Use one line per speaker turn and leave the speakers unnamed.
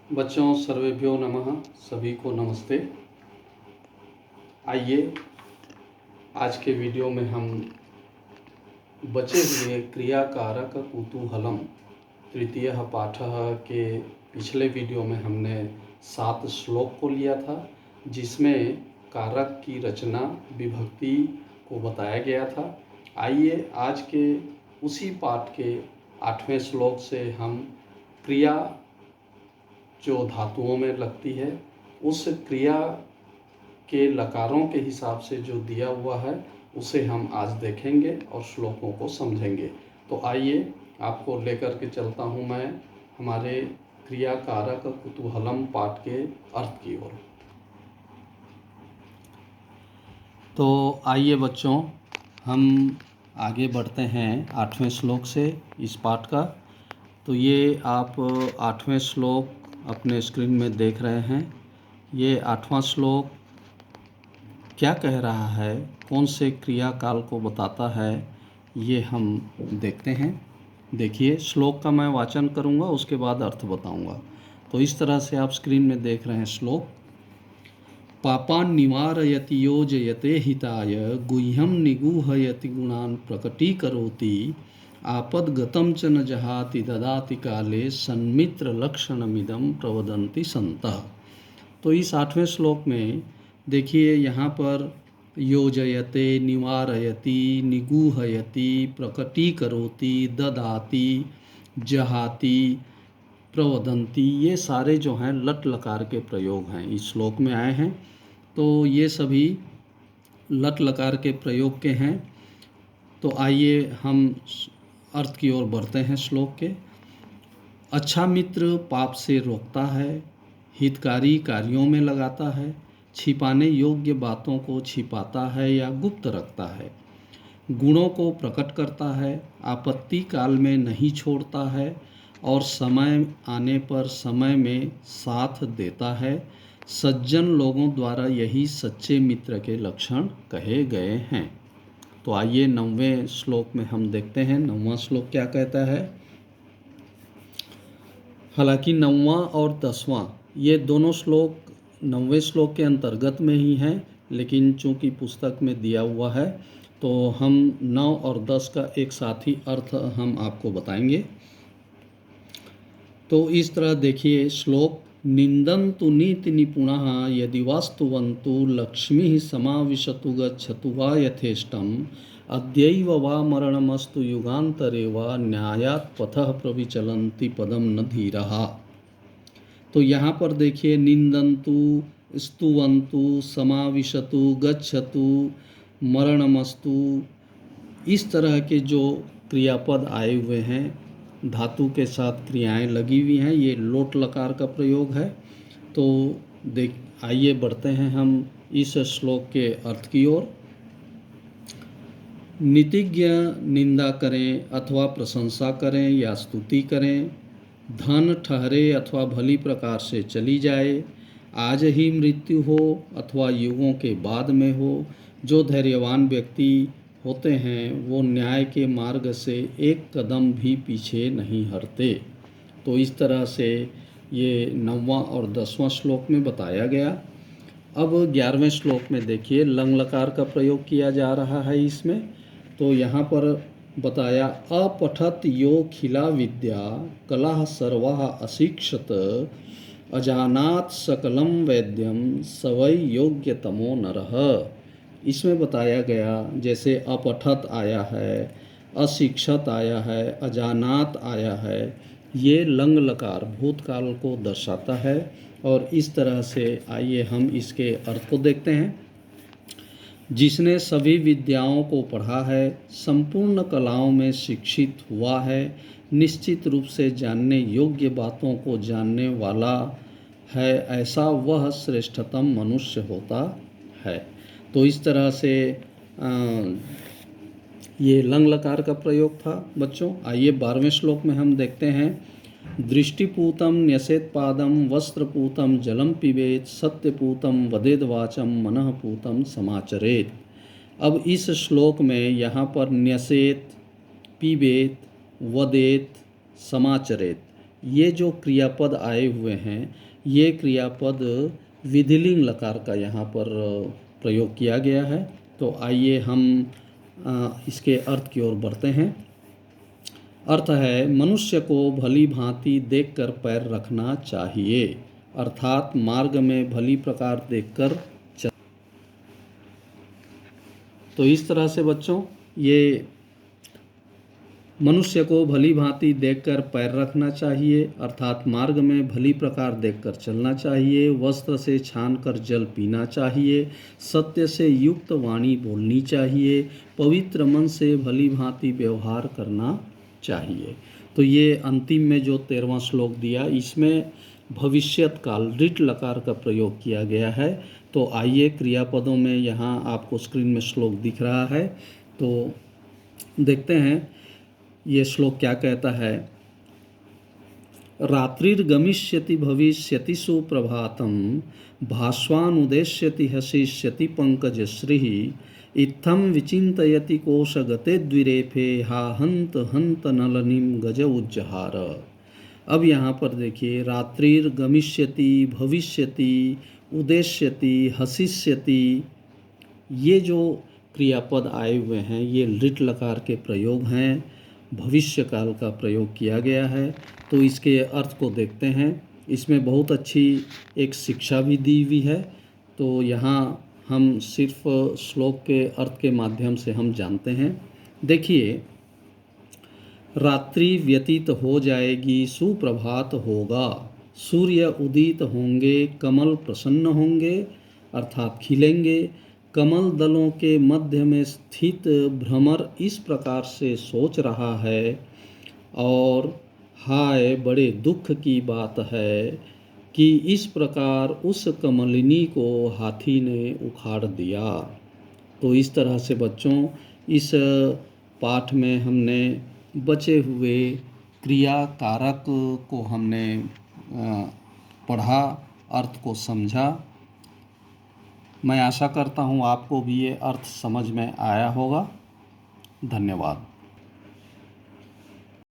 बच्चों सर्वेभ्यो नमः, सभी को नमस्ते। आइए आज के वीडियो में हम बचे हुए क्रियाकारक कुतूहलम तृतीय पाठः के पिछले वीडियो में हमने 7 श्लोक को लिया था, जिसमें कारक की रचना विभक्ति को बताया गया था। आइए आज के उसी पाठ के 8वें श्लोक से हम क्रिया जो धातुओं में लगती है उस क्रिया के लकारों के हिसाब से जो दिया हुआ है उसे हम आज देखेंगे और श्लोकों को समझेंगे। तो आइए आपको लेकर के चलता हूँ मैं हमारे क्रिया कारक कुतूहलम पाठ के अर्थ की ओर। तो आइए बच्चों हम आगे बढ़ते हैं 8वें श्लोक से इस पाठ का। तो ये आप 8वें श्लोक अपने स्क्रीन में देख रहे हैं। ये 8वां श्लोक क्या कह रहा है, कौन से क्रिया काल को बताता है, ये हम देखते हैं। देखिए श्लोक का मैं वाचन करूँगा, उसके बाद अर्थ बताऊँगा। तो इस तरह से आप स्क्रीन में देख रहे हैं श्लोक। पापान् निवारयति योजयते हिताय गुह्यं निगूहयति गुणान् प्रकटीकरोति आपद्गतं च न जहाति ददाति काले सन्मित्र लक्षणमिदं प्रवदन्ति सन्तः। तो इस 8वें श्लोक में देखिए यहाँ पर योजयते, निवारयति, निगूहयति, प्रकटीकरोति, ददाति, जहाति, प्रवदन्ति, ये सारे जो हैं लट लकार के प्रयोग हैं इस श्लोक में आए हैं। तो ये सभी लट लकार के प्रयोग के हैं। तो आइए हम अर्थ की ओर बढ़ते हैं श्लोक के। अच्छा मित्र पाप से रोकता है, हितकारी कार्यों में लगाता है, छिपाने योग्य बातों को छिपाता है या गुप्त रखता है, गुणों को प्रकट करता है, आपत्ति काल में नहीं छोड़ता है और समय आने पर समय में साथ देता है। सज्जन लोगों द्वारा यही सच्चे मित्र के लक्षण कहे गए हैं। तो आइए 9वें श्लोक में हम देखते हैं 9वां श्लोक क्या कहता है। हालांकि 9वां और 10वां ये दोनों श्लोक 9वें श्लोक के अंतर्गत में ही हैं, लेकिन चूंकि पुस्तक में दिया हुआ है तो हम 9 और 10 का एक साथ ही अर्थ हम आपको बताएंगे। तो इस तरह देखिए श्लोक। निंदन्तु नीति निपुणः यदि वास्तुवन्तु लक्ष्मी समाविशतु गच्छतु वा यथेष्टम् अद्यैव वा मरणमस्तु युगान्तरे वा न्यायात् पथः प्रविचलन्ति पदम न धीरः। तो यहाँ पर देखिए निंदन्तु, स्तुवन्तु, समाविशतु, गच्छतु, मरणमस्तु, इस तरह के जो क्रियापद आए हुए हैं, धातु के साथ क्रियाएं लगी हुई हैं, ये लोट लकार का प्रयोग है। तो आइए बढ़ते हैं हम इस श्लोक के अर्थ की ओर। नीतिज्ञ निंदा करें अथवा प्रशंसा करें या स्तुति करें, धन ठहरे अथवा भली प्रकार से चली जाए, आज ही मृत्यु हो अथवा युगों के बाद में हो, जो धैर्यवान व्यक्ति होते हैं वो न्याय के मार्ग से एक कदम भी पीछे नहीं हटते। तो इस तरह से ये 9वां और 10वां श्लोक में बताया गया। अब 11वें श्लोक में देखिए लंग लकार का प्रयोग किया जा रहा है इसमें। तो यहाँ पर बताया अपठत यो खिला विद्या कला सर्वाः अशिक्षत अजानात सकलम वैद्यम सवै योग्यतमो नरः। इसमें बताया गया जैसे अपठत आया है, अशिक्षत आया है, अजानात आया है, ये लंग लकार भूतकाल को दर्शाता है। और इस तरह से आइए हम इसके अर्थ को देखते हैं। जिसने सभी विद्याओं को पढ़ा है, संपूर्ण कलाओं में शिक्षित हुआ है, निश्चित रूप से जानने योग्य बातों को जानने वाला है, ऐसा वह श्रेष्ठतम मनुष्य होता है। तो इस तरह से ये लंग लकार का प्रयोग था बच्चों। आइए 12वें श्लोक में हम देखते हैं। दृष्टिपूतम न्यसेत पादम वस्त्रपूतम जलम पिबेत सत्यपूतम वदेद वाचम मनःपूतम समाचरेत। अब इस श्लोक में यहाँ पर न्यसेत, पिबेत, वदेत, समाचरेत ये जो क्रियापद आए हुए हैं, ये क्रियापद विधिलिंग लकार का यहाँ पर प्रयोग किया गया है। तो आइए हम इसके अर्थ की ओर बढ़ते हैं। अर्थ है, मनुष्य को भली भांति देखकर पैर रखना चाहिए, अर्थात मार्ग में भली प्रकार देखकर चल। तो इस तरह से बच्चों, ये मनुष्य को भली भांति देखकर पैर रखना चाहिए, अर्थात मार्ग में भली प्रकार देखकर चलना चाहिए, वस्त्र से छानकर जल पीना चाहिए, सत्य से युक्त वाणी बोलनी चाहिए, पवित्र मन से भली भांति व्यवहार करना चाहिए। तो ये अंतिम में जो 13वां श्लोक दिया, इसमें भविष्यत काल ऋट लकार का प्रयोग किया गया है। तो आइए क्रियापदों में, यहाँ आपको स्क्रीन में श्लोक दिख रहा है, तो देखते हैं ये श्लोक क्या कहता है। रात्रिर्गमिष्यति भविष्यति सुप्रभातं, भास्वानुदेश्यति हसिष्यति पंकजश्री, इत्थं विचिन्तयति कोशगते द्विरेफे, हा हंत हंत नलनिम गज उज्जहार। अब यहाँ पर देखिए, रात्रिर्गमिष्यति, भविष्यति, उदेश्यति, हसिष्यति, ये जो क्रियापद आए हुए हैं, ये लिट लकार के प्रयोग हैं, भविष्य काल का प्रयोग किया गया है। तो इसके अर्थ को देखते हैं। इसमें बहुत अच्छी एक शिक्षा भी दी हुई है। तो यहाँ हम सिर्फ श्लोक के अर्थ के माध्यम से हम जानते हैं। देखिए, रात्रि व्यतीत हो जाएगी, सुप्रभात होगा, सूर्य उदित होंगे, कमल प्रसन्न होंगे अर्थात खिलेंगे, कमल दलों के मध्य में स्थित भ्रमर इस प्रकार से सोच रहा है, और हाय बड़े दुख की बात है कि इस प्रकार उस कमलिनी को हाथी ने उखाड़ दिया। तो इस तरह से बच्चों, इस पाठ में हमने बचे हुए क्रिया कारक को हमने पढ़ा, अर्थ को समझा। मैं आशा करता हूँ आपको भी ये अर्थ समझ में आया होगा। धन्यवाद।